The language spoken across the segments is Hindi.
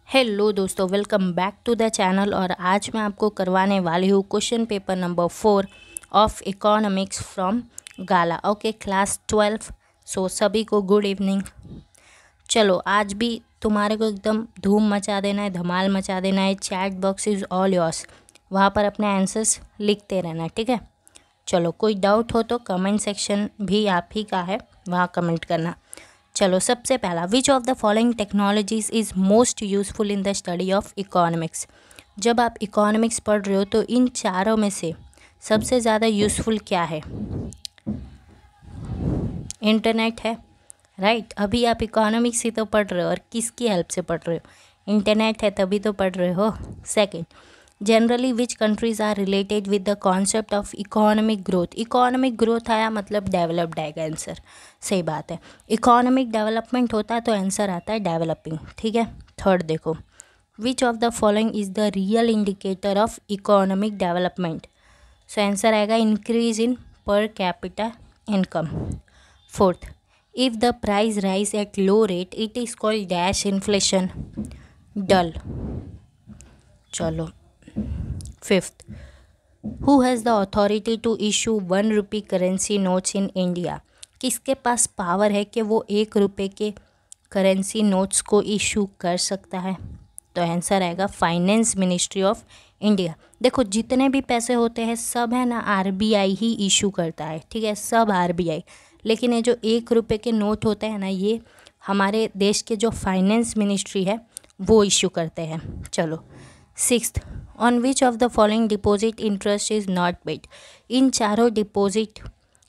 हेलो दोस्तों, welcome back to the channel. और आज मैं आपको करवाने वाली हूँ question paper number 4 of economics from Gala. Okay, class 12। So सभी को गुड इवनिंग। चलो, आज भी तुम्हारे को एकदम धूम मचा देना है, धमाल मचा देना है। Chat box is all yours, वहाँ पर अपने आंसर्स लिखते रहना, ठीक है। चलो, कोई डाउट हो तो कमेंट सेक्शन भी आप ही का है, वहाँ कमेंट करना। चलो, सबसे पहला, विच of the following technologies is most useful in the study of economics. जब आप इकोनॉमिक्स पढ़ रहे हो तो इन चारों में से सबसे ज़्यादा यूज़फुल क्या है? इंटरनेट है, राइट। अभी आप इकोनॉमिक्स ही तो पढ़ रहे हो, और किसकी हेल्प से पढ़ रहे हो? इंटरनेट है तभी तो पढ़ रहे हो। Second, generally which countries are related with the concept of economic growth. Economic growth आया मतलब डेवलप्ड आएगा आंसर, सही बात है। इकोनॉमिक डेवलपमेंट होता है तो आंसर आता है डेवलपिंग, ठीक है। थर्ड देखो, which of the following is the real indicator of economic development. So answer आएगा increase in per capita income. Fourth, if the price rise at low rate it is called dash inflation, डल। चलो, fifth, who has the authority to issue 1 rupee currency notes in India. किसके पास पावर है कि वो 1 रुपये के करेंसी नोट्स को इशू कर सकता है? तो आंसर आएगा फाइनेंस मिनिस्ट्री ऑफ इंडिया। देखो, जितने भी पैसे होते हैं सब है ना, आरबीआई ही इशू करता है, ठीक है, सब आरबीआई। लेकिन ये जो 1 रुपये के नोट होते हैं ना, ये हमारे देश के जो फाइनेंस मिनिस्ट्री है वो इशू करते हैं। चलो, sixth, on which of the following deposit interest is not paid. इन चारों डिपॉजिट,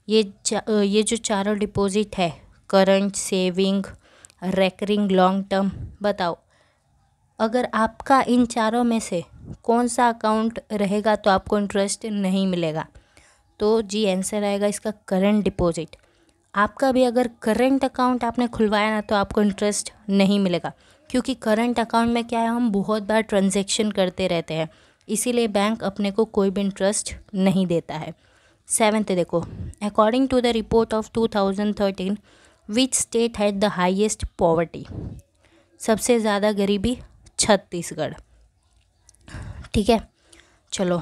ये जो चारों डिपॉजिट है, current, saving, recurring, long term, बताओ अगर आपका इन चारों में से कौन सा अकाउंट रहेगा तो आपको इंटरेस्ट नहीं मिलेगा? तो जी आंसर आएगा इसका करंट डिपॉजिट। आपका भी अगर करंट अकाउंट आपने खुलवाया ना तो आपको इंटरेस्ट नहीं मिलेगा, क्योंकि करंट अकाउंट में क्या है, हम बहुत बार ट्रांजैक्शन करते रहते हैं, इसीलिए बैंक अपने को कोई भी इंटरेस्ट नहीं देता है। सेवेंथ देखो, according to the report of 2013 which state had the highest poverty. सबसे ज़्यादा गरीबी छत्तीसगढ़, ठीक है। चलो,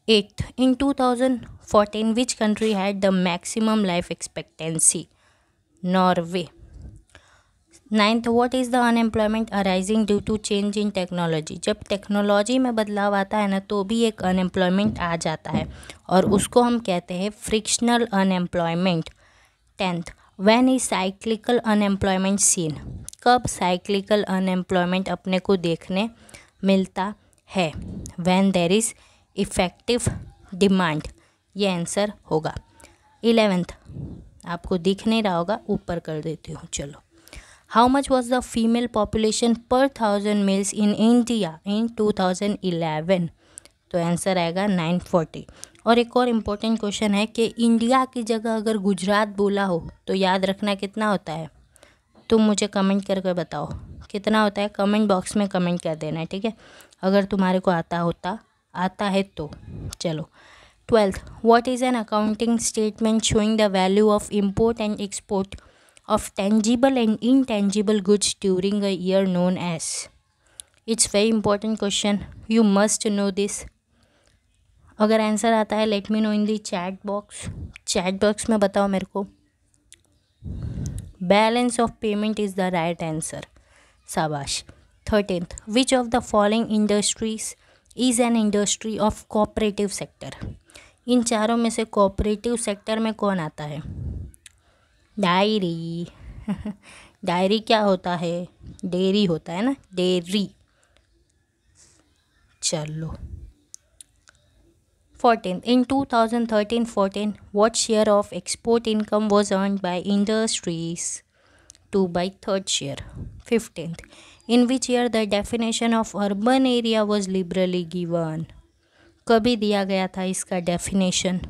eighth, in 2014 which country had the maximum life expectancy, Norway. Ninth, what is the unemployment arising due to change in technology. जब टेक्नोलॉजी में बदलाव आता है ना तो भी एक अनएम्प्लॉयमेंट आ जाता है, और उसको हम कहते हैं frictional unemployment. Tenth, when is cyclical unemployment seen. कब साइक्लिकल अनएम्प्लॉयमेंट अपने को देखने मिलता है? When there is effective demand, ये आंसर होगा। 11th, आपको दिख नहीं रहा होगा, ऊपर कर देती हूँ। चलो, how much was the female population पर 1000 मेल्स इन इंडिया इन 2011? तो आंसर आएगा 940। और एक और इम्पोर्टेंट क्वेश्चन है कि इंडिया की जगह अगर गुजरात बोला हो तो याद रखना कितना होता है? तुम मुझे कमेंट करके बताओ कितना होता है, कमेंट बॉक्स में कमेंट कर देना है, ठीक है, अगर तुम्हारे को आता है तो। चलो, 12th, what is an accounting statement showing the value of import and export of tangible and intangible goods during a year known as? It's very important question, you must know this. अगर आंसर आता है let me know in the chat box में बताओ मेरे को। Balance of payment is the right answer, शाबाश। 13th, which of the following industries is an industry of cooperative sector. इन चारों में से कोऑपरेटिव सेक्टर में कौन आता है? डायरी। डायरी क्या होता है? डेयरी होता है ना, डेयरी। चलो, 14th, in 2013-14 what share of export income was earned by industries? 2/3 share. 15th, in which year the definition of urban area was liberally given. कभी दिया गया था इसका डेफिनेशन?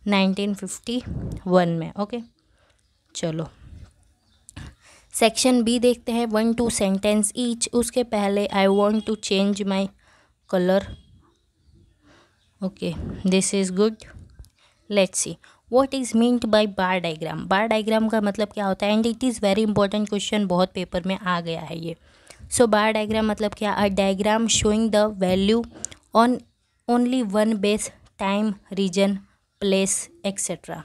1951 में, ओके। चलो, सेक्शन बी देखते हैं, 1-2 सेंटेंस ईच। उसके पहले I want to change my colour, okay, this is good. Let's see, what is meant by bar diagram? Bar diagram का मतलब क्या होता है? And it is very important question, बहुत पेपर में आ गया है ये। सो बार डायग्राम मतलब क्या? A diagram showing the value on only one base, time, region, place etcetera.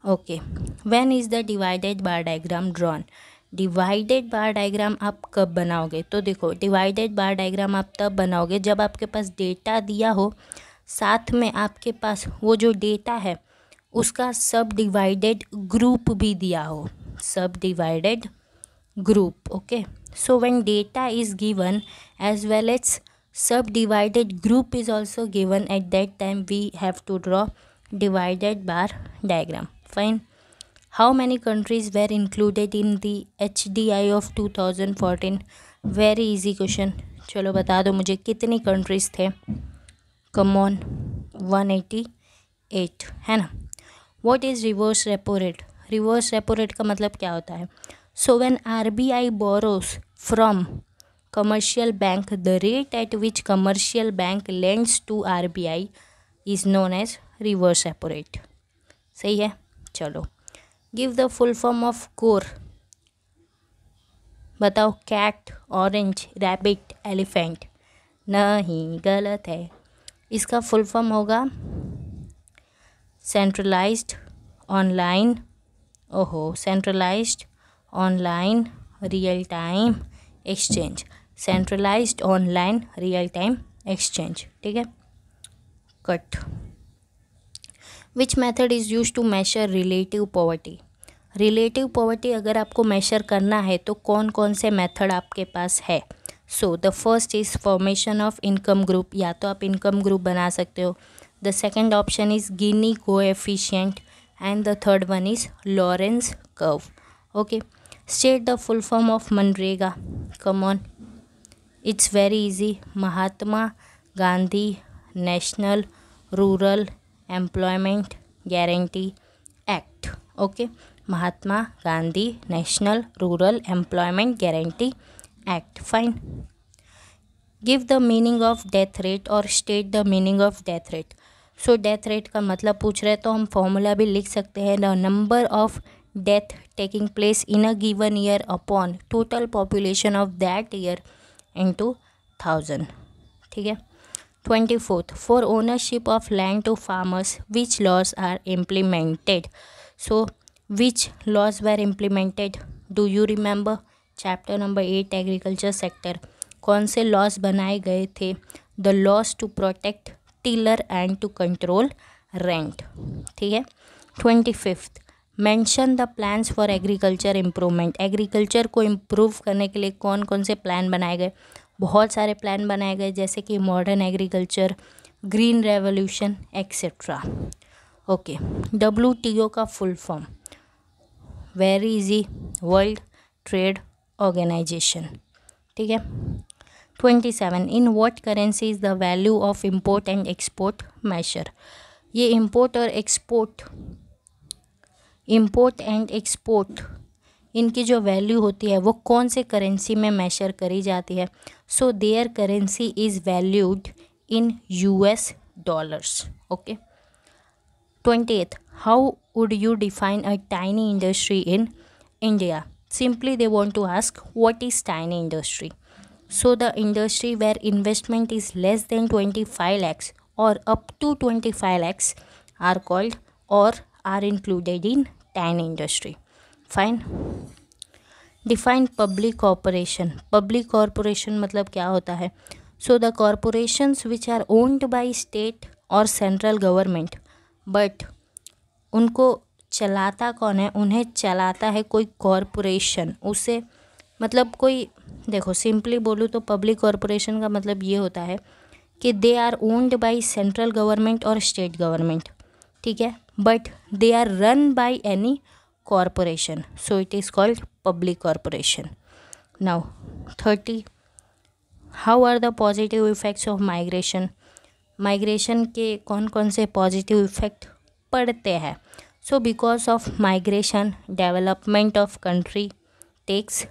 Okay, when is the divided bar diagram drawn? Divided bar diagram आप कब बनाओगे? तो देखो, डिवाइडेड बार डायग्राम आप तब बनाओगे जब आपके पास डेटा दिया हो, साथ में आपके पास वो जो डेटा है उसका सब डिवाइडेड ग्रुप भी दिया हो, सब divided group. Okay, so when data is given as well as subdivided group is also given, at that time we have to draw divided bar diagram. Fine. How many countries were included in the HDI of 2014? Very easy question. चलो बता दो मुझे, कितनी कंट्रीज थे? कम ऑन, 188 है ना। What is reverse repo rate? Reverse repo rate का मतलब क्या होता है? So when RBI borrows from commercial bank, the rate at which commercial bank lends to RBI is known as reverse repo rate. सही है? चलो, give the full form of core. बताओ, कैट, ऑरेंज, रैबिट, एलिफेंट। नहीं, गलत है। इसका फुल फॉर्म होगा centralised online, centralised online real time exchange, centralised online real time exchange. ठीक है, cut. Which method is use to measure relative poverty? Relative poverty अगर आपको मेजर करना है तो कौन कौन से मेथड आपके पास है? So the first is formation of income group, या तो आप इनकम ग्रुप बना सकते हो। The second option is Guinea coefficient and the third one is Lawrence curve. Okay, state the full form of MNREGA. Come on, it's very easy. Mahatma Gandhi national rural employment guarantee act. Okay, Mahatma Gandhi national rural employment guarantee act. Fine. Give the meaning of death rate और state the meaning of death rate. So death rate का मतलब पूछ रहे तो हम फॉर्मूला भी लिख सकते हैं, the number of death taking place in a given year upon total population of that year into 1000. ठीक है. 24th, for ownership of land to farmers which laws are implemented? So which laws were implemented? Do you remember? Chapter number 8 agriculture sector, कौन से लॉस बनाए गए थे? The laws to protect tiller and to control rent. ठीक है. 25th, mention the plans for agriculture improvement. Agriculture को इम्प्रूव करने के लिए कौन कौन से प्लान बनाए गए? बहुत सारे प्लान बनाए गए, जैसे कि modern agriculture, green revolution etcetera. Okay, WTO का full form, very easy, world trade organisation. ठीक है. 27, in what currency is the value of import and export measure? ये इम्पोर्ट और एक्सपोर्ट, इम्पोर्ट एंड एक्सपोर्ट, इनकी जो वैल्यू होती है वो कौन से करेंसी में मेजर करी जाती है? So there currency is valued in US dollars. Okay. 28th, how would you define a tiny industry in India? Simply they want to ask what is tiny industry. So the industry where investment is less than 25 lakhs और up to 25 lakhs are called और are included in tiny industry. Fine. Define public corporation. Public corporation मतलब क्या होता है? So the corporations which are owned by state or central government, but उनको चलाता कौन है? उन्हें चलाता है कोई कॉरपोरेशन. उसे मतलब कोई, देखो सिंपली बोलूँ तो पब्लिक कॉरपोरेशन का मतलब ये होता है कि they are owned by central government और स्टेट गवर्नमेंट. ठीक है, but they are run by any corporation, so it is called public corporation. Now 30, how are the positive effects of migration? Migration के कौन कौन से पॉजिटिव इफेक्ट पड़ते हैं? So because of migration development of country takes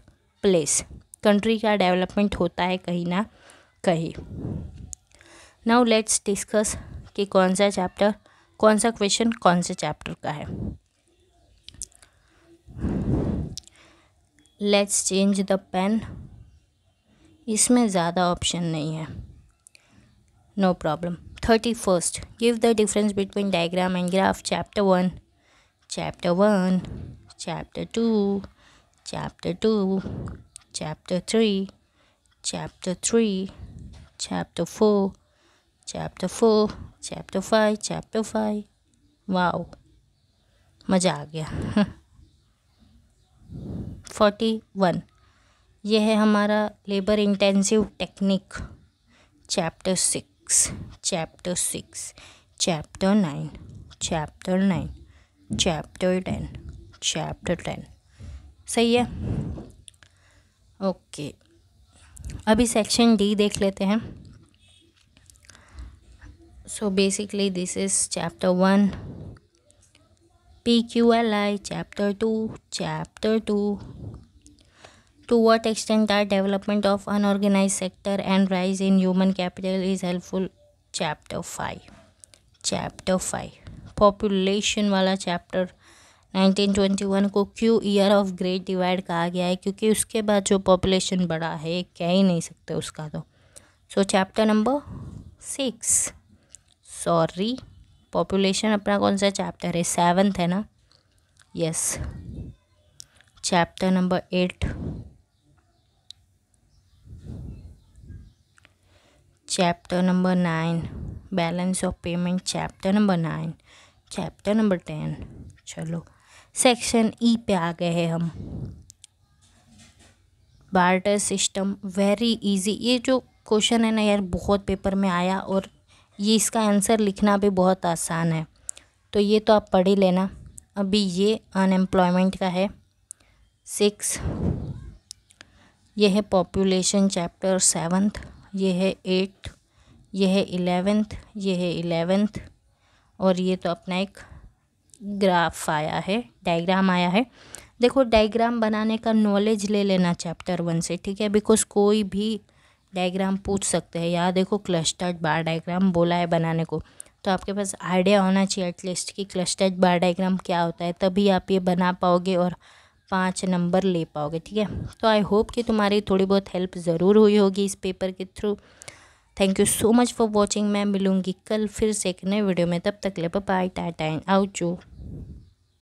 place. Country का डेवलपमेंट होता है कहीं ना कहीं. नाउ लेट्स डिस्कस कि कौन सा चैप्टर कौन सा क्वेश्चन कौन से चैप्टर का है। Let's change the pen. इसमें ज़्यादा ऑप्शन नहीं है, no problem. 31st, give the difference between diagram and graph. Chapter 1, chapter 1, chapter 2, chapter 2, chapter 3, chapter 3, chapter 4, chapter 4, chapter 5, chapter 5। Wow, मज़ा आ गया। 41, यह है हमारा labour intensive technique. Chapter 6, chapter 6, chapter 9, chapter 9, chapter 10, chapter 10। सही है, ओके। अभी सेक्शन डी देख लेते हैं। So basically this is chapter 1, PQLI, chapter 2, chapter 2, to what extent are development of unorganized sector and rise in human capital is helpful। chapter 5, chapter 5, population वाला चैप्टर 1921 को क्यों ईयर ऑफ ग्रेट डिवाइड कहा गया है, क्योंकि उसके बाद जो पॉपुलेशन बढ़ा है कह ही नहीं सकते उसका तो। सो चैप्टर नंबर 6, सॉरी पॉपुलेशन अपना कौन सा चैप्टर है, 7th है ना, yes. Chapter number 8, chapter number 9, balance of payment. Chapter number 9, chapter number 10। चलो सेक्शन ई पे आ गए हैं हम। Barter system, very easy. ये जो क्वेश्चन है ना यार, बहुत पेपर में आया और ये इसका आंसर लिखना भी बहुत आसान है, तो ये तो आप पढ़ ही लेना। अभी ये अनएम्प्लॉयमेंट का है 6, ये है पॉपुलेशन चैप्टर 7th, ये है 8, ये है 11th, ये है 11th, और ये तो अपना एक ग्राफ आया है, डायग्राम आया है। देखो डायग्राम बनाने का नॉलेज ले लेना चैप्टर 1 से, ठीक है, बिकॉज कोई भी डायग्राम पूछ सकते हैं। यहाँ देखो क्लस्टर्ड बार डायग्राम बोला है बनाने को, तो आपके पास आइडिया होना चाहिए एटलीस्ट कि क्लस्टर्ड बार डायग्राम क्या होता है, तभी आप ये बना पाओगे और 5 नंबर ले पाओगे, ठीक है। तो आई होप कि तुम्हारी थोड़ी बहुत हेल्प ज़रूर हुई होगी इस पेपर के through. Thank you so much for watching. मैं मिलूँगी कल फिर से एक नए वीडियो में, तब तक ले बाय, टाटा एंड आउट।